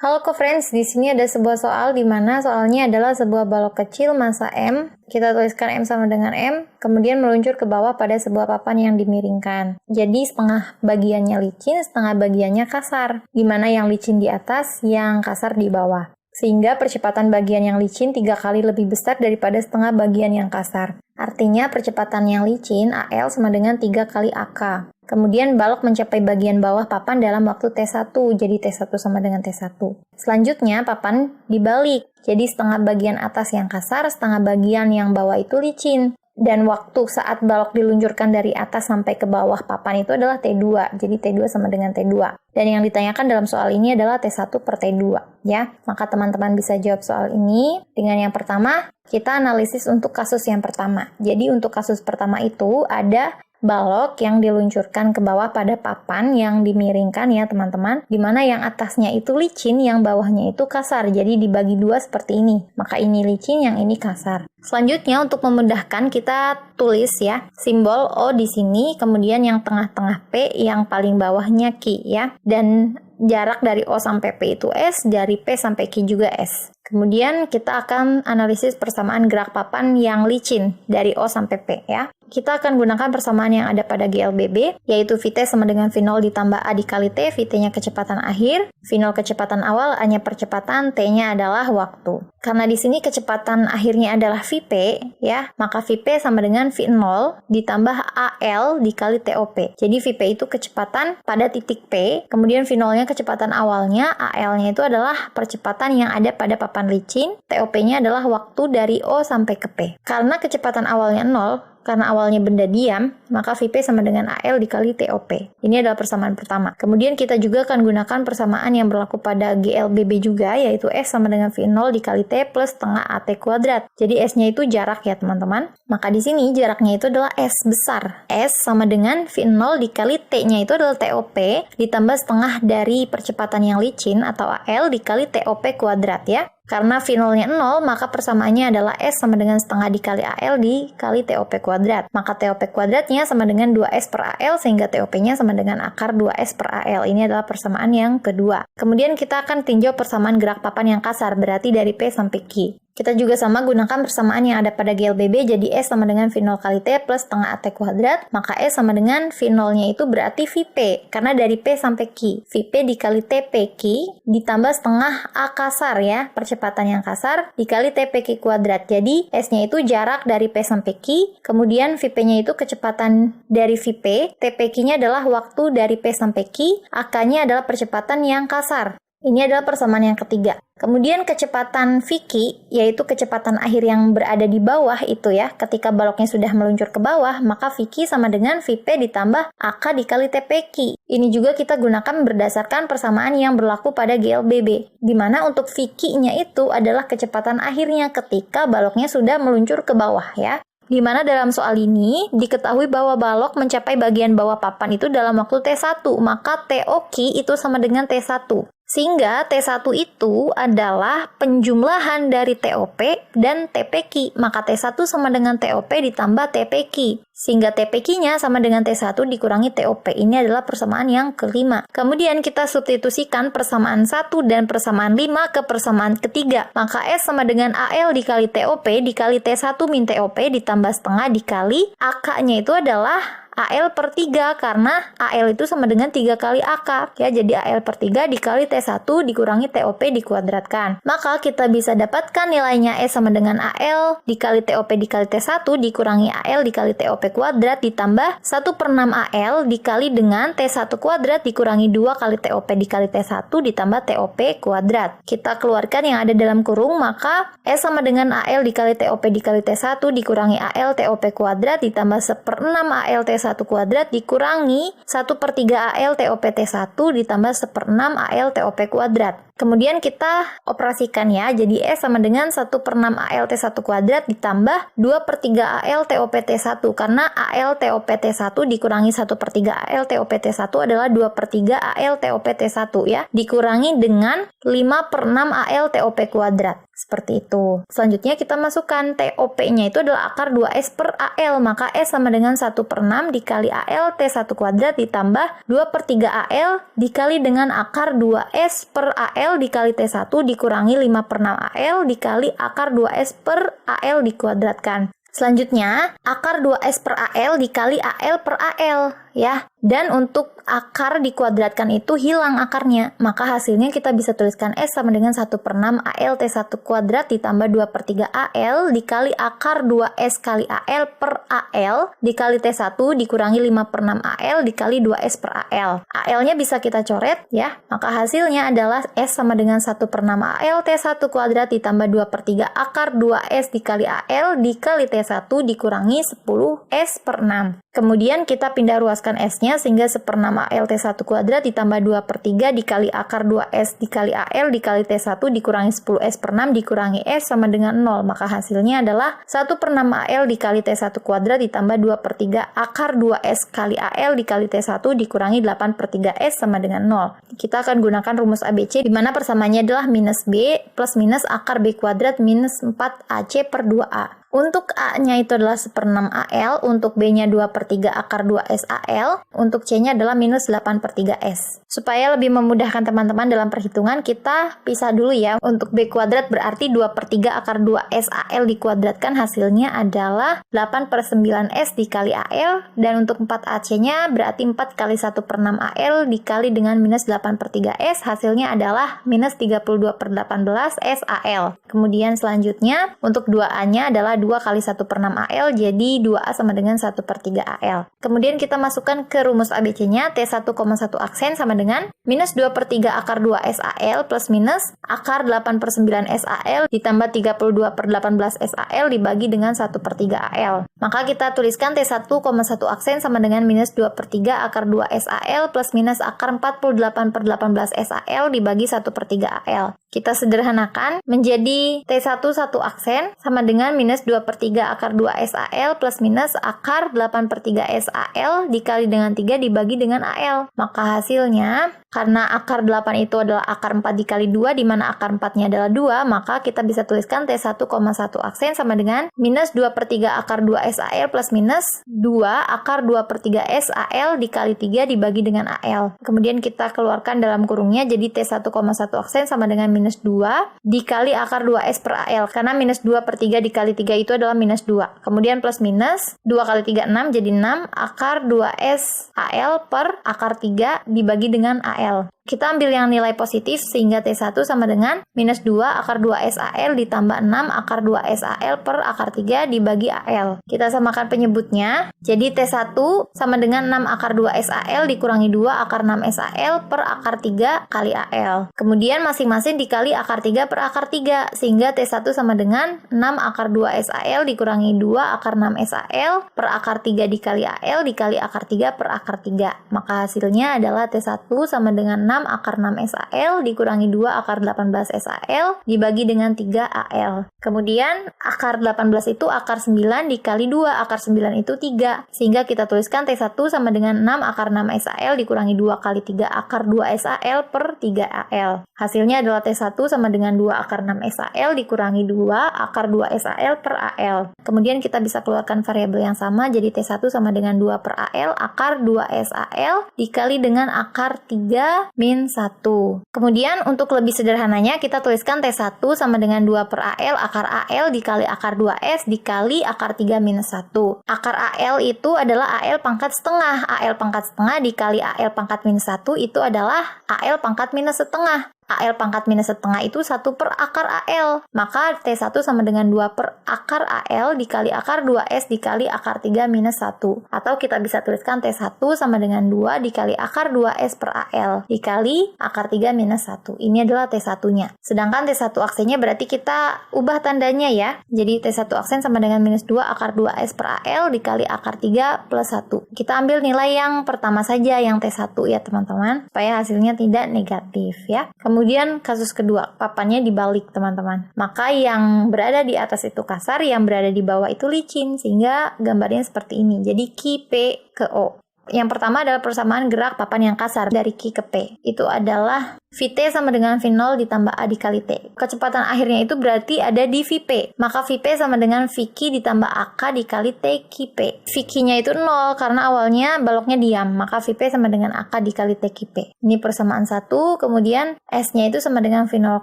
Halo co-friends, di sini ada sebuah soal di mana soalnya adalah sebuah balok kecil massa M. Kita tuliskan M sama dengan M, kemudian meluncur ke bawah pada sebuah papan yang dimiringkan. Jadi setengah bagiannya licin, setengah bagiannya kasar. Di mana yang licin di atas, yang kasar di bawah. Sehingga percepatan bagian yang licin 3 kali lebih besar daripada setengah bagian yang kasar. Artinya percepatan yang licin, AL sama dengan 3 kali AK. Kemudian balok mencapai bagian bawah papan dalam waktu T1, jadi T1 sama dengan T1. Selanjutnya papan dibalik, jadi setengah bagian atas yang kasar, setengah bagian yang bawah itu licin. Dan waktu saat balok diluncurkan dari atas sampai ke bawah papan itu adalah T2, jadi T2 sama dengan T2. Dan yang ditanyakan dalam soal ini adalah T1 per T2, ya. Maka teman-teman bisa jawab soal ini dengan yang pertama, kita analisis untuk kasus yang pertama. Jadi untuk kasus pertama itu ada balok yang diluncurkan ke bawah pada papan yang dimiringkan ya teman-teman, dimana yang atasnya itu licin, yang bawahnya itu kasar, jadi dibagi dua seperti ini, maka ini licin, yang ini kasar. Selanjutnya untuk memudahkan kita tulis ya simbol O di sini, kemudian yang tengah-tengah P, yang paling bawahnya Q ya, dan jarak dari O sampai P itu S, dari P sampai Q juga S. Kemudian kita akan analisis persamaan gerak papan yang licin dari O sampai P ya. Kita akan gunakan persamaan yang ada pada GLBB, yaitu Vt sama dengan V0 ditambah A dikali T, Vt-nya kecepatan akhir, V0 kecepatan awal, A-nya percepatan, T-nya adalah waktu. Karena di sini kecepatan akhirnya adalah Vp, ya, maka Vp sama dengan V0 ditambah AL dikali TOP. Jadi Vp itu kecepatan pada titik P, kemudian V0-nya kecepatan awalnya, AL-nya itu adalah percepatan yang ada pada papan licin, TOP-nya adalah waktu dari O sampai ke P. Karena kecepatan awalnya 0, karena awalnya benda diam, maka Vp sama dengan AL dikali TOP. Ini adalah persamaan pertama. Kemudian kita juga akan gunakan persamaan yang berlaku pada GLBB juga, yaitu S sama dengan V0 dikali T plus setengah AT kuadrat. Jadi S-nya itu jarak ya teman-teman. Maka di sini jaraknya itu adalah S besar. S sama dengan V0 dikali T-nya itu adalah TOP, ditambah setengah dari percepatan yang licin atau AL dikali TOP kuadrat ya. Karena V0-nya 0, maka persamaannya adalah S sama dengan setengah dikali AL dikali TOP kuadrat. Maka TOP kuadratnya sama dengan 2S per AL, sehingga TOP-nya sama dengan akar 2S per AL. Ini adalah persamaan yang kedua. Kemudian kita akan tinjau persamaan gerak papan yang kasar, berarti dari P sampai Q. Kita juga sama gunakan persamaan yang ada pada GLBB, jadi S sama dengan V0 kali T plus setengah AT kuadrat, maka S sama dengan V0-nya itu berarti Vp, karena dari P sampai Q. Vp dikali TPQ ditambah setengah A kasar ya, percepatan yang kasar, dikali TPQ kuadrat. Jadi S-nya itu jarak dari P sampai Q, kemudian Vp-nya itu kecepatan dari Vp, TPQ-nya adalah waktu dari P sampai Q, AK-nya adalah percepatan yang kasar. Ini adalah persamaan yang ketiga. Kemudian kecepatan Vq, yaitu kecepatan akhir yang berada di bawah itu ya, ketika baloknya sudah meluncur ke bawah, maka Vq sama dengan Vp ditambah AK dikali TPQ. Ini juga kita gunakan berdasarkan persamaan yang berlaku pada GLBB, di mana untuk Vq-nya itu adalah kecepatan akhirnya ketika baloknya sudah meluncur ke bawah ya. Di mana dalam soal ini diketahui bahwa balok mencapai bagian bawah papan itu dalam waktu T1, maka TOQ itu sama dengan T1. Sehingga T1 itu adalah penjumlahan dari TOP dan TPQ, maka T1 sama dengan TOP ditambah TPQ. Sehingga TPQ-nya sama dengan T1 dikurangi TOP. Ini adalah persamaan yang kelima. Kemudian kita substitusikan persamaan 1 dan persamaan 5 ke persamaan ketiga. Maka S sama dengan AL dikali TOP dikali T1 min TOP ditambah setengah dikali AK-nya itu adalah AL per 3, karena AL itu sama dengan 3 kali AK ya, jadi AL per 3 dikali T1 dikurangi TOP dikuadratkan. Maka kita bisa dapatkan nilainya S sama dengan AL dikali TOP dikali T1 dikurangi AL dikali TOP kuadrat ditambah 1 per 6 AL dikali dengan T1 kuadrat dikurangi 2 kali TOP dikali T1 ditambah TOP kuadrat. Kita keluarkan yang ada dalam kurung, maka S sama dengan AL dikali TOP dikali T1 dikurangi AL TOP kuadrat ditambah 1 per 6 AL T1 kuadrat dikurangi 1 per 3 AL TOP T1 ditambah 1 per 6 AL TOP kuadrat. Kemudian kita operasikan ya, jadi S sama dengan 1 per 6 AL T1 kuadrat ditambah 2 per 3 AL TOP T1, karena AL TOP T1 dikurangi 1 per 3 AL TOP T1 adalah 2 per 3 AL TOP T1 ya, dikurangi dengan 5 per 6 AL TOP kuadrat. Seperti itu. Selanjutnya kita masukkan TOP-nya itu adalah akar 2S per AL. Maka S sama dengan 1/6 dikali AL T1 kuadrat ditambah 2/3 AL dikali dengan akar 2S per AL dikali T1 dikurangi 5/6 AL dikali akar 2S per AL dikuadratkan. Selanjutnya, akar 2S per AL dikali AL per AL, ya. Dan untuk akar dikuadratkan itu hilang akarnya. Maka hasilnya kita bisa tuliskan S sama dengan 1/6 AL T1 kuadrat ditambah 2/3 AL dikali akar 2S kali AL per AL dikali T1 dikurangi 5/6 AL dikali 2S per AL. AL-nya bisa kita coret, ya. Maka hasilnya adalah S sama dengan 1/6 AL T1 kuadrat ditambah 2/3 akar 2S dikali AL dikali T1 dikurangi 10 S per 6. Kemudian kita pindah ruaskan S-nya sehingga 1/6 AL T1 kuadrat ditambah 2/3 dikali akar 2S dikali AL dikali T1 dikurangi 10 S per 6 dikurangi S sama dengan 0. Maka hasilnya adalah 1/6 AL dikali T1 kuadrat ditambah 2/3 akar 2S kali AL dikali T1 dikurangi 8/3 S sama dengan 0. Kita akan gunakan rumus ABC di mana persamaannya adalah minus B plus minus akar B kuadrat minus 4AC per 2A. Untuk A-nya itu adalah 1/6 AL, untuk B-nya 2/3 akar 2S AL, untuk C-nya adalah minus 8/3 S. Supaya lebih memudahkan teman-teman dalam perhitungan, kita pisah dulu ya. Untuk B kuadrat berarti 2/3 akar 2S AL dikuadratkan hasilnya adalah 8/9 S dikali AL, dan untuk 4AC-nya berarti 4 kali 1/6 AL dikali dengan minus 8/3 S, hasilnya adalah minus 32/18 S AL. Kemudian selanjutnya, untuk 2A-nya adalah 2 kali 1/6 AL, jadi 2A sama dengan 1/3 AL. Kemudian kita masukkan ke rumus ABC-nya, T1,1 aksen sama dengan minus 2/3 akar 2S AL plus minus akar 8/9 S AL ditambah 32/18 S AL dibagi dengan 1/3 AL. Maka kita tuliskan T1,1 aksen sama dengan minus 2/3 akar 2S AL plus minus akar 48/18 S AL dibagi 1/3 AL. Kita sederhanakan menjadi T1 1 aksen sama dengan minus 2/3 akar 2S AL plus minus akar 8/3 S AL dikali dengan 3 dibagi dengan AL. Maka hasilnya, karena akar 8 itu adalah akar 4 dikali 2, di mana akar 4-nya adalah 2, maka kita bisa tuliskan T1,1 aksen sama dengan minus 2/3 akar 2S AL plus minus 2 akar 2/3 S AL dikali 3 dibagi dengan AL. Kemudian kita keluarkan dalam kurungnya, jadi T1,1 aksen sama dengan minus 2 dikali akar 2S per AL, karena minus 2/3 dikali 3 itu adalah minus 2. Kemudian plus minus 2 kali 3 6, jadi 6 akar 2S AL per akar 3 dibagi dengan AL. Kita ambil yang nilai positif sehingga T1 sama dengan minus 2 akar 2S AL ditambah 6 akar 2S AL per akar 3 dibagi AL. Kita samakan penyebutnya. Jadi T1 sama dengan 6 akar 2S AL dikurangi 2 akar 6S AL per akar 3 kali AL. Kemudian masing-masing dikali akar 3 per akar 3 sehingga T1 sama dengan 6 akar 2S AL dikurangi 2 akar 6S AL per akar 3 dikali AL dikali akar 3 per akar 3. Maka hasilnya adalah T1 sama dengan 6 akar 6 SAL dikurangi 2 akar 18 SAL dibagi dengan 3 AL. Kemudian akar 18 itu akar 9 dikali 2, akar 9 itu 3. Sehingga kita tuliskan T1 sama dengan 6 akar 6 SAL dikurangi 2 kali 3 akar 2 SAL per 3 AL. Hasilnya adalah T1 sama dengan 2 akar 6 SAL dikurangi 2 akar 2 SAL per AL. Kemudian kita bisa keluarkan variabel yang sama, jadi T1 sama dengan 2 per AL akar 2 SAL dikali dengan akar 3 min 1. Kemudian untuk lebih sederhananya kita tuliskan T1 sama dengan 2 per AL akar AL dikali akar 2S dikali akar 3 minus 1. Akar AL itu adalah AL pangkat setengah. AL pangkat setengah dikali AL pangkat minus 1 itu adalah AL pangkat minus setengah. AL pangkat minus setengah itu 1 per akar AL. Maka T1 sama dengan 2 per akar AL dikali akar 2S dikali akar 3 minus 1. Atau kita bisa tuliskan T1 sama dengan 2 dikali akar 2S per AL dikali akar 3 minus 1. Ini adalah T1-nya. Sedangkan T1 aksennya berarti kita ubah tandanya ya. Jadi T1 aksen sama dengan minus 2 akar 2S per AL dikali akar 3 plus 1. Kita ambil nilai yang pertama saja, yang T1 ya teman-teman, supaya hasilnya tidak negatif ya. Kemudian kasus kedua, papannya dibalik teman-teman. Maka yang berada di atas itu kasar, yang berada di bawah itu licin, sehingga gambarnya seperti ini. Jadi Ki P ke O. Yang pertama adalah persamaan gerak papan yang kasar dari Q ke P. Itu adalah VT sama dengan V0 ditambah A dikali T. Kecepatan akhirnya itu berarti ada di VP. Maka VP sama dengan VQ ditambah AK dikali TQP. VQ-nya itu 0 karena awalnya baloknya diam. Maka VP sama dengan AK dikali TQP. Ini persamaan 1. Kemudian S-nya itu sama dengan V0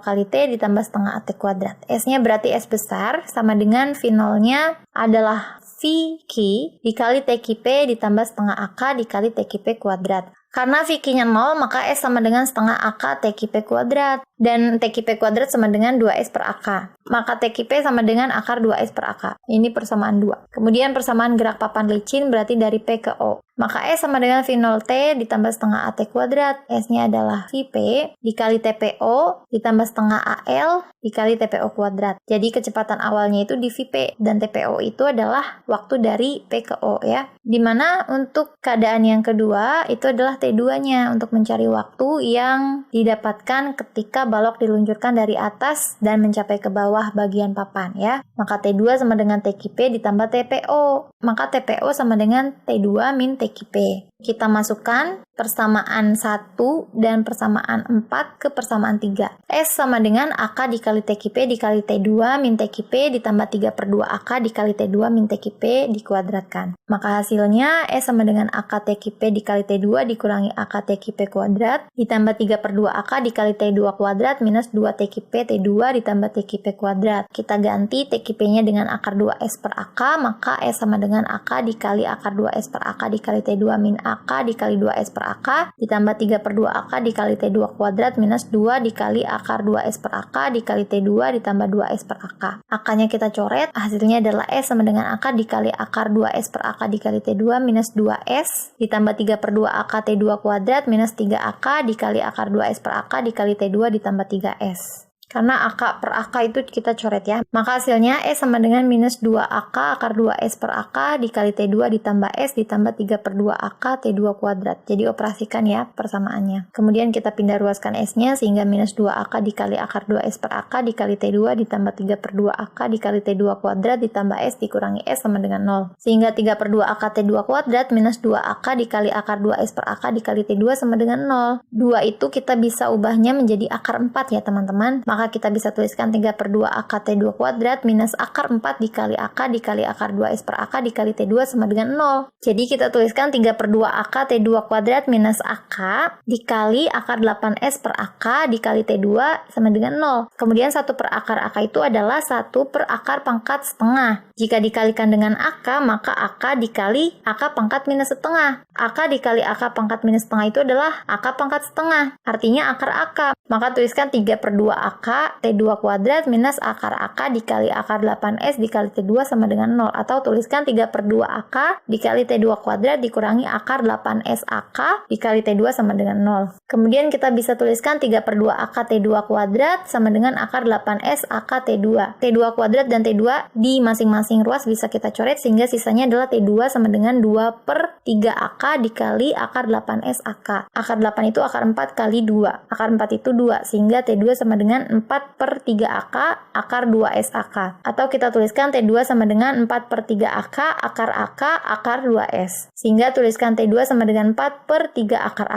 kali T ditambah setengah AT kuadrat. S-nya berarti S besar sama dengan V0-nya adalah VQ dikali TQP ditambah setengah AK dikali TQP kuadrat. Karena VQ-nya 0, maka S sama dengan setengah AK TQP kuadrat. Dan TQP kuadrat sama dengan 2S per AK. Maka TQP sama dengan akar 2S per AK. Ini persamaan 2. Kemudian persamaan gerak papan licin berarti dari P ke O. Maka S sama dengan V0T ditambah setengah AT kuadrat. S-nya adalah VP dikali TPO ditambah setengah AL dikali TPO kuadrat. Jadi kecepatan awalnya itu di VP dan TPO itu adalah waktu dari P ke O ya. Dimana untuk keadaan yang kedua itu adalah T2-nya untuk mencari waktu yang didapatkan ketika balok diluncurkan dari atas dan mencapai ke bawah bagian papan ya. Maka T2 sama dengan TQP ditambah TPO. Maka TPO sama dengan T2 min TQP. Kita masukkan persamaan 1 dan persamaan 4 ke persamaan 3. S sama dengan AK dikali TQP dikali T2 min TQP ditambah 3/2 AK dikali T2 min TQP dikuadratkan. Maka hasilnya S sama dengan AK TQP dikali T2 dikurangi AK TQP kuadrat ditambah 3/2 AK dikali T2 kuadrat minus 2 TQP T2 ditambah TQP kuadrat. Kita ganti TQP-nya dengan akar 2S per AK, maka S sama dengan AK dikali akar 2S per AK dikali T2 min AK dikali 2S per AK ditambah 3/2 AK dikali T2 kuadrat minus 2 dikali akar 2S per AK dikali T2 ditambah 2S per AK. AK-nya kita coret, hasilnya adalah S sama dengan AK dikali akar 2S per AK dikali T2 minus 2S ditambah 3/2 AK T2 kuadrat minus 3 AK dikali akar 2S per AK dikali T2 ditambah 3S. Karena AK per AK itu kita coret ya. Maka hasilnya S sama dengan minus 2 AK akar 2S per AK dikali T2 ditambah S ditambah 3/2 AK T2 kuadrat. Jadi operasikan ya persamaannya. Kemudian kita pindah ruaskan S-nya sehingga minus 2 AK dikali akar 2S per AK dikali T2 ditambah 3/2 AK dikali T2 kuadrat ditambah S dikurangi S sama dengan 0. Sehingga 3/2 AK T2 kuadrat minus 2 AK dikali akar 2S per AK dikali T2 sama dengan 0. 2 itu kita bisa ubahnya menjadi akar 4 ya teman-teman. Maka kita bisa tuliskan 3/2 AK T2 kuadrat minus akar 4 dikali AK dikali akar 2S per AK dikali T2 sama dengan 0. Jadi kita tuliskan 3/2 AK T2 kuadrat minus AK dikali akar 8S per AK dikali T2 sama dengan 0. Kemudian 1 per akar AK itu adalah 1 per akar pangkat setengah. Jika dikalikan dengan AK, maka AK dikali AK pangkat minus setengah. AK dikali AK pangkat minus setengah itu adalah AK pangkat setengah. Artinya akar AK. Maka tuliskan 3/2 AK T2 kuadrat minus akar AK dikali akar 8S dikali T2 sama dengan 0. Atau tuliskan 3/2 AK dikali T2 kuadrat dikurangi akar 8S AK dikali T2 sama dengan 0. Kemudian kita bisa tuliskan 3/2 AK T2 kuadrat sama dengan akar 8S AK T2. T2 kuadrat dan T2 di masing-masing ruas bisa kita coret sehingga sisanya adalah T2 sama dengan 2/3 AK dikali akar 8S AK. Akar 8 itu akar 4 kali 2. Akar 4 itu 2 sehingga T2 sama dengan 4/3 AK akar 2S AK. Atau kita tuliskan T2 sama dengan 4/3 AK akar 2S. Sehingga tuliskan T2 sama dengan 4/3 akar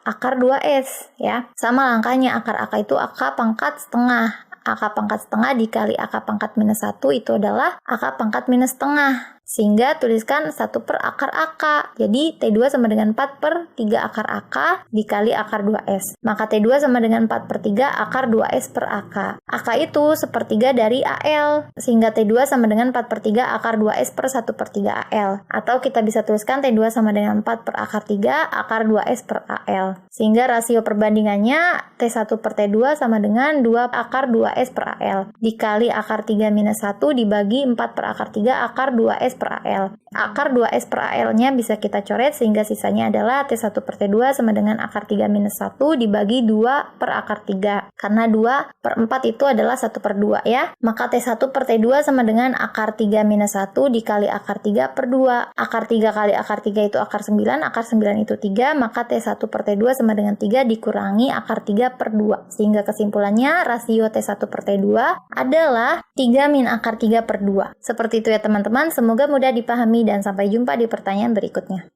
akar 2S ya. Sama langkahnya, akar AK itu AK pangkat setengah. AK pangkat setengah dikali AK pangkat minus 1 itu adalah AK pangkat minus setengah. Sehingga tuliskan 1 per akar AK. Jadi T2 sama dengan 4/3 akar AK dikali akar 2S. Maka T2 sama dengan 4/3 akar 2S per AK. AK itu 1/3 dari AL. Sehingga T2 sama dengan 4/3 akar 2S per 1/3 AL. Atau kita bisa tuliskan T2 sama dengan 4 per akar 3 akar 2S per AL. Sehingga rasio perbandingannya T1 per T2 sama dengan 2 akar 2S per AL. Dikali akar 3 minus 1 dibagi 4 per akar 3 akar 2S per AL. Akar 2S per AL-nya bisa kita coret sehingga sisanya adalah T1 per T2 sama dengan akar 3 minus 1 dibagi 2 per akar 3. Karena 2 per 4 itu adalah 1/2 ya. Maka T1 per T2 sama dengan akar 3 minus 1 dikali akar 3 per 2. Akar 3 kali akar 3 itu akar 9, akar 9 itu 3, maka T1 per T2 sama dengan 3 dikurangi akar 3 per 2. Sehingga kesimpulannya rasio T1 per T2 adalah 3 min akar 3 per 2. Seperti itu ya teman-teman, semoga mudah dipahami dan sampai jumpa di pertanyaan berikutnya.